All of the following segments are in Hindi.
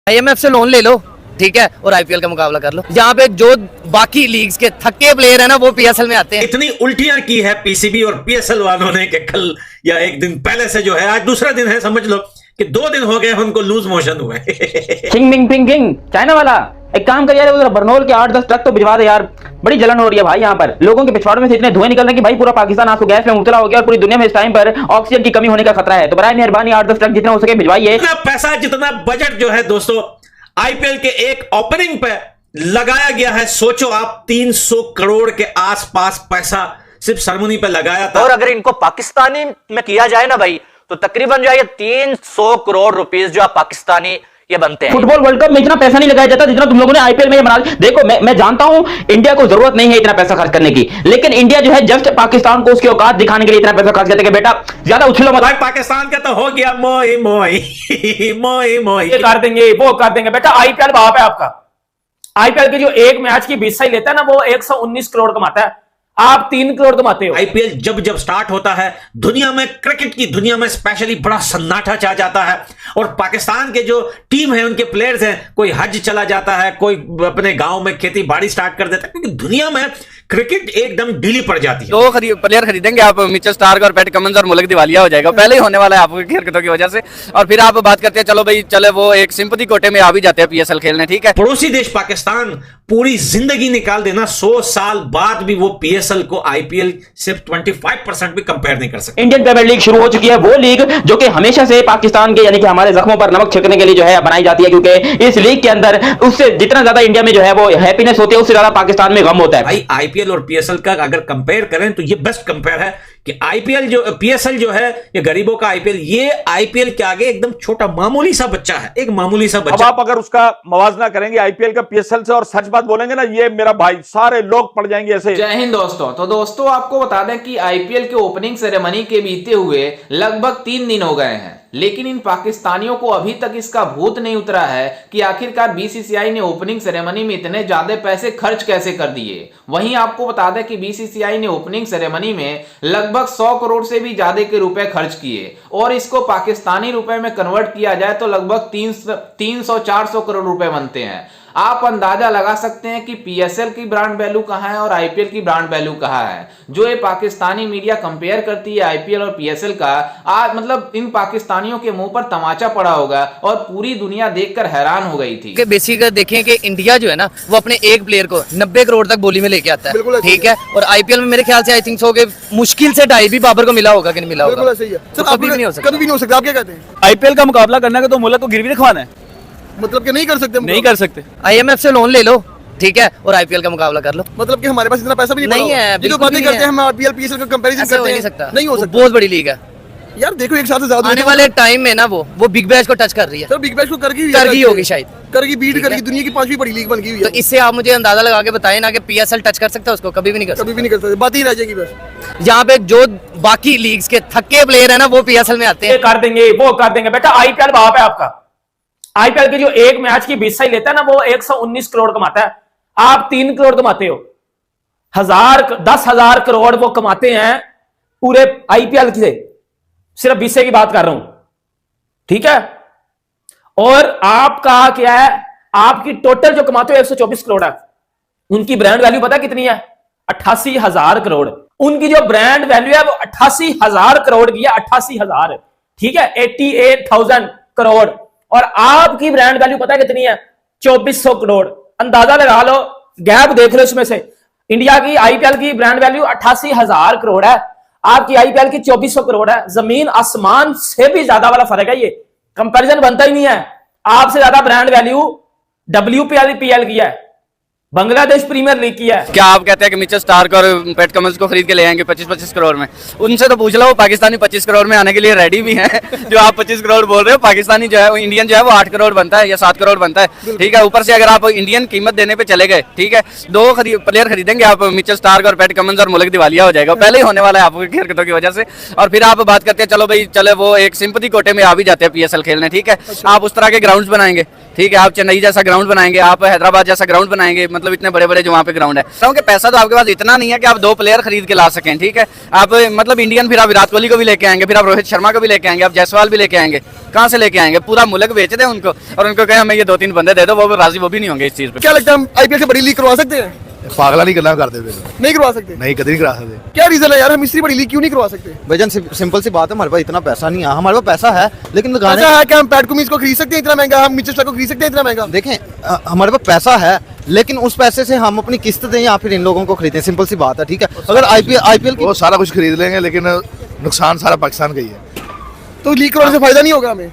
IMF से लोन ले लो, ठीक है, और IPL का मुकाबला कर लो। यहाँ पे जो बाकी लीग्स के थके प्लेयर है ना, वो PSL में आते हैं। इतनी उल्टियां की है PCB और PSL वालों ने कि कल या एक दिन पहले से जो है, आज दूसरा दिन है, समझ लो कि 2 दिन हो गए उनको लूज मोशन हुए। किंग बिंग पिंग किंग चाइना वाला एक काम कर यार, उधर बरनौल के 8-10 ट्रक तो भिजवा दे यार। बड़ी जलन हो रही है भाई, यहाँ पर लोगों के पिछवाड़ों में से इतने धुएं निकल रहे हैं कि भाई पूरा पाकिस्तान आंसू गैस में मुबतला हो गया और पूरी दुनिया में इस टाइम पर ऑक्सीजन की कमी होने का खतरा है। तो बराए मेहरबानी 8-10 ट्रक जितना हो सके भिजवाइए। जितना पैसा, जितना बजट जो है दोस्तों IPL के एक ओपनिंग पे लगाया गया है, सोचो आप 300 करोड़ के आसपास पैसा सिर्फ सेरेमनी पे लगाया था। और अगर इनको पाकिस्तानी में किया जाए ना भाई, तो तकरीबन जो है ये 300 करोड़ रुपीस जो पाकिस्तानी ये बनते हैं। फुटबॉल वर्ल्ड कप में इतना पैसा नहीं लगाया जाता जितना तुम लोगों ने IPL में ये बना। देखो मैं जानता हूं इंडिया को जरूरत नहीं है इतना पैसा खर्च करने की, लेकिन इंडिया जो है जस्ट पाकिस्तान को उसकी औकात दिखाने के लिए इतना पैसा खर्च करते हैं। बेटा ज्यादा उछलो मत। पाकिस्तान का तो हो गया मोई मोई मोई मोई, ये कर देंगे वो कर देंगे। बेटा IPL वहां पे आपका IPL के जो एक मैच की 20 लेता है ना, वो 119 करोड़ कमाता है, आप 3 करोड़ कमाते हो। IPL जब जब स्टार्ट होता है दुनिया में, क्रिकेट की दुनिया में स्पेशली बड़ा सन्नाटा छा जाता है। और पाकिस्तान के जो टीम है, उनके प्लेयर्स हैं, कोई हज चला जाता है, कोई अपने गांव में खेती बाड़ी स्टार्ट कर देता है, क्योंकि दुनिया में क्रिकेट एकदम ढीली पड़ जाती है। 2 प्लेयर खरीदेंगे आप, मिचेल स्टार्क और पैट कमिंस, और मुल्क दिवालिया हो जाएगा। पहले ही होने वाला है आपकी हरकतों की वजह से। और फिर आप बात करते हैं, चलो भाई चले वो एक सिंपैथी कोटे में आ भी जाते हैं PSL खेलने, ठीक है। पड़ोसी देश पाकिस्तान पूरी जिंदगी निकाल देना, 100 साल बाद भी वो PSL को IPL सिर्फ 25% भी कंपेयर नहीं कर सकते। इंडियन प्रीमियर लीग शुरू हो चुकी है, वो लीग जो कि हमेशा से पाकिस्तान के यानी कि हमारे जख्मों पर नमक छिड़कने के लिए जो है बनाई जाती है, क्योंकि इस लीग के अंदर उससे जितना ज्यादा इंडिया में जो है वो हैप्पीनेस होती है, उससे ज्यादा पाकिस्तान में गम होता है। भाई IPL और PSL का अगर कंपेयर करें तो ये बेस्ट कंपेयर है कि PSL जो है ये गरीबों का IPL, ये IPL के आगे एकदम छोटा मामूली सा बच्चा है, एक मामूली सा अब बच्चा। आप अगर उसका मवाजना करेंगे IPL का PSL से और सच बात बोलेंगे ना, ये मेरा भाई सारे लोग पड़ जाएंगे ऐसे। जय हिंद दोस्तों। तो दोस्तों आपको बता दें कि IPL के ओपनिंग सेरेमनी के बीते हुए लगभग 3 दिन हो गए हैं, लेकिन इन पाकिस्तानियों को अभी तक इसका भूत नहीं उतरा है कि आखिरकार BCCI ने ओपनिंग सेरेमनी में इतने ज्यादा पैसे खर्च कैसे कर दिए। वहीं आपको बता दें कि BCCI ने ओपनिंग सेरेमनी में लगभग 100 करोड़ से भी ज्यादा के रुपए खर्च किए, और इसको पाकिस्तानी रुपए में कन्वर्ट किया जाए तो लगभग 300-400 करोड़ रुपए बनते हैं। आप अंदाजा लगा सकते हैं कि PSL की ब्रांड वैल्यू कहां है और IPL की ब्रांड वैल्यू कहां है। जो ये पाकिस्तानी मीडिया कंपेयर करती है IPL और PSL का, आज मतलब इन पाकिस्तानियों के मुंह पर तमाचा पड़ा होगा और पूरी दुनिया देखकर हैरान हो गई थी। बेसिक देखें कि इंडिया जो है ना, वो अपने एक प्लेयर को 90 करोड़ तक बोली में लेके आता है, ठीक है। और IPL में मेरे ख्याल से आई थिंक सो कि मुश्किल से 2.5 भी बाबर को मिला होगा कि नहीं मिला होगा। कभी भी नहीं हो सकता, कभी भी नहीं हो सकता। आप क्या कहते हैं? IPL का मुकाबला करना है तो मुल्क को गिरवी रखवाना है, मतलब कि नहीं कर सकते? नहीं कर सकते। IMF से लोन ले लो, ठीक है, और IPL का मुकाबला कर लो। मतलब कि हमारे पास इतना पैसा भी नहीं है, जो बातें करते हैं हम IPL PSL का कंपैरिजन करते हैं, नहीं हो सकता। बहुत बड़ी लीग है यार। देखो एक साथ से ज्यादा आने वाले टाइम में ना, वो बिग बैश को टच कर रही है। सर बिग बैश को कर गई होगी शायद, करगी बीट करगी, दुनिया की 5वीं बड़ी लीग बन गई हुई है। तो इससे आप मुझे अंदाजा लगा के बताएं ना कि PSL टच कर सकता है उसको? कभी भी नहीं कर सकता, कभी भी नहीं कर सकते, बात ही रह जाएगी बस। यहाँ पे जो बाकी लीग्स के थके प्लेयर है ना, वो PSL में आते ये हैं। कर देंगे वो कर देंगे। बेटा IPL वहां पे आपका IPL के जो एक मैच की 20 लेता है ना, वो 119 करोड़ कमाता है, आप 3 करोड़ कमाते हो। 10,000 करोड़ वो कमाते हैं पूरे IPL से, सिर्फ 20 की बात कर रहा हूं, ठीक है। और आपका क्या है, आपकी टोटल जो कमाते हो 124 करोड़ है। उनकी ब्रांड वैल्यू पता कितनी है? 88,000 करोड़। उनकी जो ब्रांड वैल्यू है वो 88,000 करोड़ की है, 88,000, ठीक है, 88,000 करोड़। और आपकी ब्रांड वैल्यू पता कितनी है? 2400 करोड़। अंदाजा लगा लो, गैप देख लो इसमें से। इंडिया की IPL की ब्रांड वैल्यू 88,000 करोड़ है, आपकी IPL की 2400 करोड़ है। जमीन आसमान से भी ज्यादा वाला फर्क है, ये कंपैरिजन बनता ही नहीं है। आपसे ज्यादा ब्रांड वैल्यू WPL की है, बांग्लादेश प्रीमियर लीग की है। क्या आप कहते हैं कि मिचेल स्टार्क और पैट कमिंस को खरीद के ले आएंगे 25-25 करोड़ में? उनसे तो पूछ लो, वो पाकिस्तानी 25 करोड़ में आने के लिए रेडी भी हैं। जो आप 25 करोड़ बोल रहे हो, पाकिस्तानी जो है वो, इंडियन जो है वो 8 करोड़ बनता है या 7 करोड़ बनता है, ठीक है। ऊपर से अगर आप इंडियन कीमत देने पे चले गए, ठीक है, 2 प्लेयर खरीदेंगे आप, मिचेल स्टार्क और पैट कमिंस, और मुल्क दिवालिया हो जाएगा। पहले ही होने वाला है आपकी हरकतों की वजह से। और फिर आप बात करते हैं, चलो भाई चले वो एक सिंपैथी कोटे में आ भी जाते हैं PSL खेलने, ठीक है। आप उस तरह के ग्राउंड बनाएंगे, ठीक है, आप चेन्नई जैसा ग्राउंड बनाएंगे, आप हैदराबाद जैसा ग्राउंड बनाएंगे, मतलब इतने बड़े बड़े जो वहाँ पे ग्राउंड है, क्योंकि पैसा तो आपके पास इतना नहीं है कि आप 2 प्लेयर खरीद के ला सकें। ठीक है, आप मतलब इंडियन, फिर आप विराट कोहली को भी लेके आएंगे, फिर आप रोहित शर्मा को भी लेके आएंगे, आप जायसवाल भी लेके आएंगे, कहाँ से लेके आएंगे? पूरा मुल्क बेच दें उनको और उनको कहें हमें ये 2-3 बंदे दे दो, वो राजी वो भी नहीं होंगे इस चीज पे। क्या लगता है हम आईपीएल से बड़ी लीग करवा सकते हैं? पागला नहीं करना करते फिर नहीं करवा सकते? नहीं, कभी नहीं करा सकते। क्या रीजन है यार, हम इतनी बड़ी लीग क्यों नहीं करवा सकते? भाईजान सिंपल सी बात है, हमारे पास इतना पैसा नहीं है। हमारे पास पैसा है लेकिन लगाने ऐसा है कि हम पैट कुमिंस को खरीद सकते हैं इतना महंगा, हम मिचेल स्टार्क को खरीद सकते हैं इतना महंगा? देखें, हमारे पास पैसा है लेकिन उस पैसे से हम अपनी किस्त दें या फिर इन लोगों को खरीदें, सिंपल सी बात है। ठीक है, अगर आईपीएल वो सारा कुछ खरीद लेंगे लेकिन नुकसान सारा पाकिस्तान का ही है, तो लीग करवाने से फायदा नहीं होगा हमें?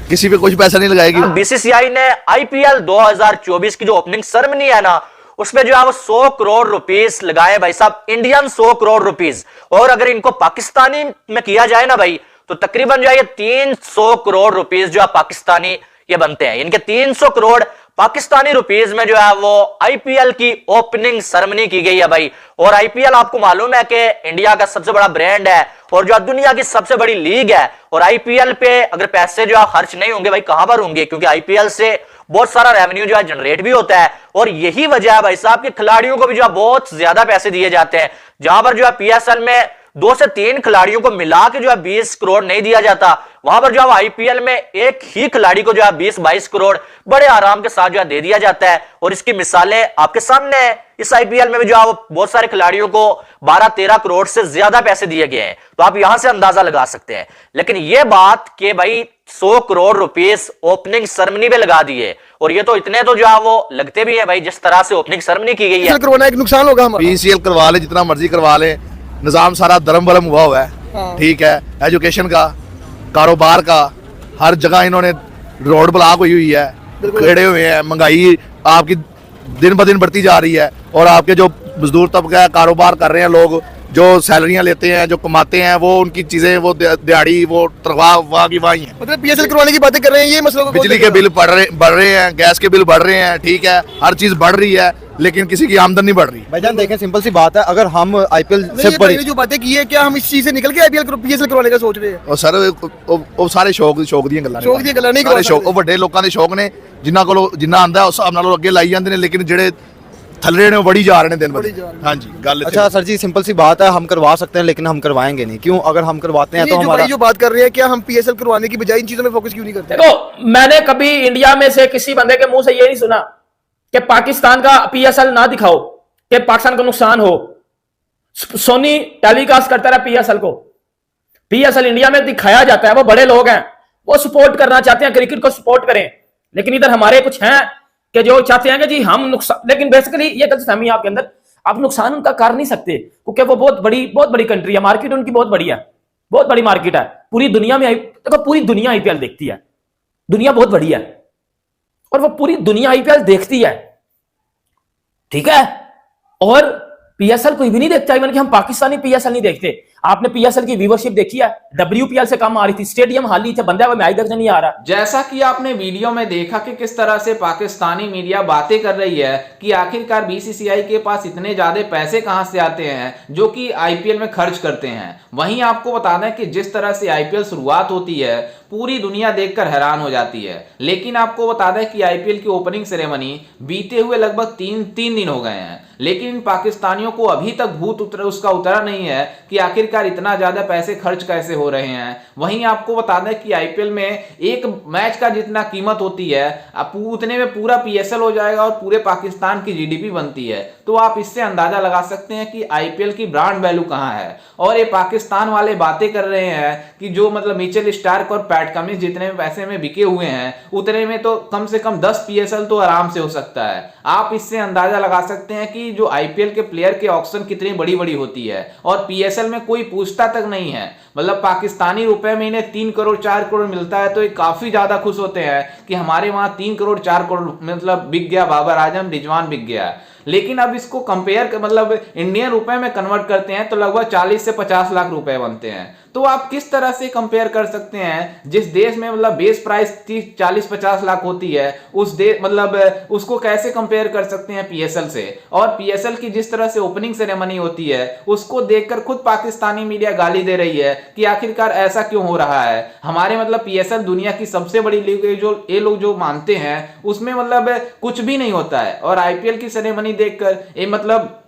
किसी पे कुछ पैसा नहीं लगाएगी। बीसीसीआई ने आईपीएल 2024 की जो ओपनिंग सेरेमनी है ना, उसमें जो है वो 100 करोड़ रुपीस लगाए भाई साहब, इंडियन 100 करोड़ रुपीस। और अगर इनको पाकिस्तानी में किया जाए ना भाई, तो तकरीबन जो है ये 300 करोड़ रुपीस जो है पाकिस्तानी ये बनते हैं। इनके 300 करोड़ पाकिस्तानी रुपीस में जो है वो आईपीएल की ओपनिंग सेरेमनी की गई है भाई। और आईपीएल आपको मालूम है कि इंडिया का सबसे बड़ा ब्रांड है और जो दुनिया की सबसे बड़ी लीग है। और आईपीएल पे अगर पैसे जो है खर्च नहीं होंगे भाई, कहां पर होंगे? क्योंकि आईपीएल से बहुत सारा रेवेन्यू जो है जनरेट भी होता है। और यही वजह है भाई साहब कि खिलाड़ियों को भी जो है बहुत ज्यादा पैसे दिए जाते हैं। जहां पर जो है पीएसएल में 2 से 3 खिलाड़ियों को मिला के जो है 20 करोड़ नहीं दिया जाता, वहां पर जो है आईपीएल में एक ही खिलाड़ी को जो है 20-22 करोड़ बड़े आराम के साथ जो है दे दिया जाता है। और इसकी मिसालें आपके सामने है। इस आईपीएल में भी जो है वो बहुत सारे खिलाड़ियों को 12-13 करोड़ से ज्यादा पैसे दिए गए हैं, तो आप यहां से अंदाजा लगा सकते हैं। लेकिन यह बात कि भाई 100 करोड़ रुपीस ओपनिंग सेरेमनी पे लगा दिए, और ये तो इतने तो जो है वो लगते भी हैं भाई, जिस तरह से ओपनिंग सेरेमनी की गई है। करवाना एक नुकसान होगा हमारा। पीसीएल करवा ले, जितना मर्जी करवा ले, निजाम सारा धर्म बरम हुआ है। ठीक है, एजुकेशन का, कारोबार का, हर जगह इन्होंने रोड ब्लॉक हुई है, खड़े हुए हैं, महंगाई आपकी दिन ब दिन बढ़ती जा रही है। और आपके जो मजदूर तबका है, कारोबार कर रहे हैं लोग, जो सैलरियां लेते हैं, जो कमाते हैं, वो उनकी चीजें, वो दिहाड़ी, वो तनख्वाह वहाँ की वहीं है। मतलब पीएसएल करवाने की बातें कर रहे हैं, ये मसलों को बिजली के बिल बढ़ रहे हैं, गैस के बिल बढ़ रहे हैं। ठीक है, हर चीज बढ़ रही है लेकिन किसी की आमदन नहीं बढ़ रही। भाईजान देखें, सिंपल सी बात है, अगर हम आईपीएल से बड़ी जो बातें की है, क्या हम इस चीज से निकल के आईपीएल पीएसएल करवाने का सोच रहे हैं? और सर वो सारे शौक ਦੀਆਂ ਗੱਲਾਂ शौक ਦੀਆਂ ਗੱਲਾਂ नहीं ਸਾਰੇ ਸ਼ੌਕ, ਉਹ ਵੱਡੇ ਲੋਕਾਂ ਦੇ ਸ਼ੌਕ ਨੇ, ਜਿਨ੍ਹਾਂ ਕੋਲ ਜਿੰਨਾ ਆਂਦਾ ਉਸ ਹਿਸਾਬ ਨਾਲ ਉਹ ਅੱਗੇ ਲਾਈ ਜਾਂਦੇ ਨੇ, ਲੇਕਿन ਜਿਹੜੇ थल्ले ने बड़ी जा रहे हैं दिन ब दिन। हाँ जी, गल अच्छा सर जी, सिंपल सी बात है, हम करवा सकते हैं लेकिन हम करवाएंगे नहीं। क्यों? अगर हम करवाते हैं तो हमारा जो बात कर रहे हैं, क्या हम पीएसएल करवाने की बजाय इन चीजों में फोकस क्यों नहीं करते? देखो, मैंने कभी इंडिया में से किसी बंदे के मुंह से ये नहीं सुना कि पाकिस्तान का पीएसएल ना दिखाओ कि पाकिस्तान को नुकसान हो। सोनी टेलीकास्ट करता रहा पीएसएल को, पीएसएल इंडिया में दिखाया जाता है, वो बड़े लोग हैं, वो सपोर्ट करना चाहते हैं, क्रिकेट को सपोर्ट करें। लेकिन इधर हमारे कुछ हैं कि जो चाहते हैं कि जी हम नुकसान, लेकिन बेसिकली ये गलतफहमी है आपके अंदर, आप नुकसान उनका कर नहीं सकते क्योंकि वो बहुत बड़ी कंट्री है, मार्केट उनकी बहुत बड़ी है, बहुत बड़ी मार्केट है पूरी दुनिया में। देखो, पूरी दुनिया आईपीएल देखती है, दुनिया बहुत बड़ी है और वो पूरी दुनिया आईपीएल देखती है। ठीक है, और पीएसएल कोई भी नहीं देखता, इवन कि हम पाकिस्तानी पीएसएल नहीं देखते। आपने पीएसएल की व्यूवरशिप देखी है? डब्ल्यूपीएल से कम आ रही थी, स्टेडियम खाली थे, बंदे मैच देखने नहीं आ रहा। जैसा कि आपने वीडियो में देखा कि किस तरह से पाकिस्तानी मीडिया बातें कर रही है कि आखिरकार बीसीसीआई के पास इतने ज्यादा पैसे कहां से आते हैं जो कि आईपीएल में खर्च करते हैं। वहीं आपको बता दें कि जिस तरह से आईपीएल शुरुआत होती है, पूरी दुनिया देखकर हैरान हो जाती है। लेकिन आपको बता दें कि आईपीएल की ओपनिंग सेरेमनी बीते हुए लगभग तीन दिन हो गए हैं, लेकिन इन पाकिस्तानियों को अभी तक भूत उसका उतरा नहीं है कि आखिरकार इतना ज्यादा पैसे खर्च कैसे हो रहे हैं। वहीं आपको बता दें कि आईपीएल में एक मैच का जितना कीमत होती है, उतने में पूरा पीएसएल हो जाएगा और पूरे पाकिस्तान की जीडीपी बनती है। तो आप इससे अंदाजा लगा सकते हैं कि आईपीएल की ब्रांड वैल्यू कहां है। और ये पाकिस्तान वाले बातें कर रहे हैं कि जो मतलब मिचेल स्टार्क और पैट कमिंस जितने पैसे में बिके हुए हैं, उतने में तो कम से कम 10 पीएसएल तो आराम से हो सकता है। आप इससे अंदाजा लगा सकते हैं कि जो आईपीएल के प्लेयर के ऑक्शन कितनी बड़ी होती है। और पीएसएल में कोई पूछता तक नहीं है, मतलब पाकिस्तानी रुपए में इन्हें 3 करोड़ 4 करोड़ मिलता है तो ये काफी ज्यादा खुश होते हैं कि हमारे वहां 3 करोड़ 4 करोड़ मतलब बिक गया, बाबर आजम, रिजवान बिक गया। लेकिन अब इसको कंपेयर मतलब इंडियन रुपए में कन्वर्ट करते हैं तो लगभग 40 से 50 लाख रुपए बनते हैं। तो आप किस तरह से कंपेयर कर सकते हैं जिस देश में मतलब बेस प्राइस 30-40-50 लाख होती है, उस देश मतलब उसको कैसे कंपेयर कर सकते हैं पीएसएल से। और पीएसएल की जिस तरह से ओपनिंग सेरेमनी होती है उसको देखकर खुद पाकिस्तानी मीडिया गाली दे रही है कि आखिरकार ऐसा क्यों हो रहा है। हमारे मतलब पीएसएल दुनिया की सबसे बड़ी लीग है, जो ये लोग जो मानते हैं उसमें मतलब कुछ भी नहीं होता है। और आईपीएल की सेरेमनी देखकर ये मतलब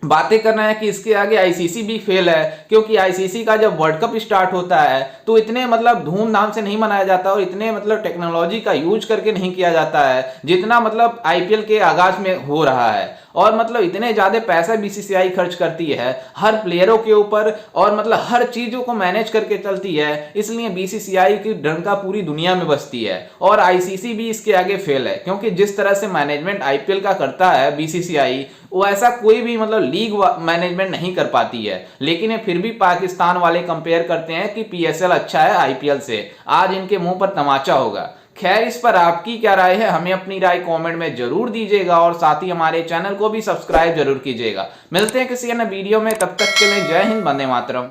बातें करना है कि इसके आगे आईसीसी भी फेल है, क्योंकि आईसीसी का जब वर्ल्ड कप स्टार्ट होता है तो इतने मतलब धूमधाम से नहीं मनाया जाता और इतने मतलब टेक्नोलॉजी का यूज करके नहीं किया जाता है जितना मतलब आईपीएल के आगाज में हो रहा है। और मतलब इतने ज्यादा पैसा बीसीसीआई खर्च करती है हर प्लेयरों के ऊपर और मतलब हर चीजों को मैनेज करके चलती है, इसलिए बीसीसीआई की डंका पूरी दुनिया में बजती है। और आईसीसी भी इसके आगे फेल है, क्योंकि जिस तरह से मैनेजमेंट आईपीएल का करता है बीसीसीआई, वो ऐसा कोई भी मतलब लीग मैनेजमेंट नहीं कर पाती है। लेकिन ये फिर भी पाकिस्तान वाले कंपेयर करते हैं कि पीएसएल अच्छा है आईपीएल से। आज इनके मुंह पर तमाचा होगा। खैर, इस पर आपकी क्या राय है, हमें अपनी राय कमेंट में जरूर दीजिएगा और साथ ही हमारे चैनल को भी सब्सक्राइब जरूर कीजिएगा। मिलते हैं किसी अन्य वीडियो में, तब तक के लिए जय हिंद, वंदे मातरम।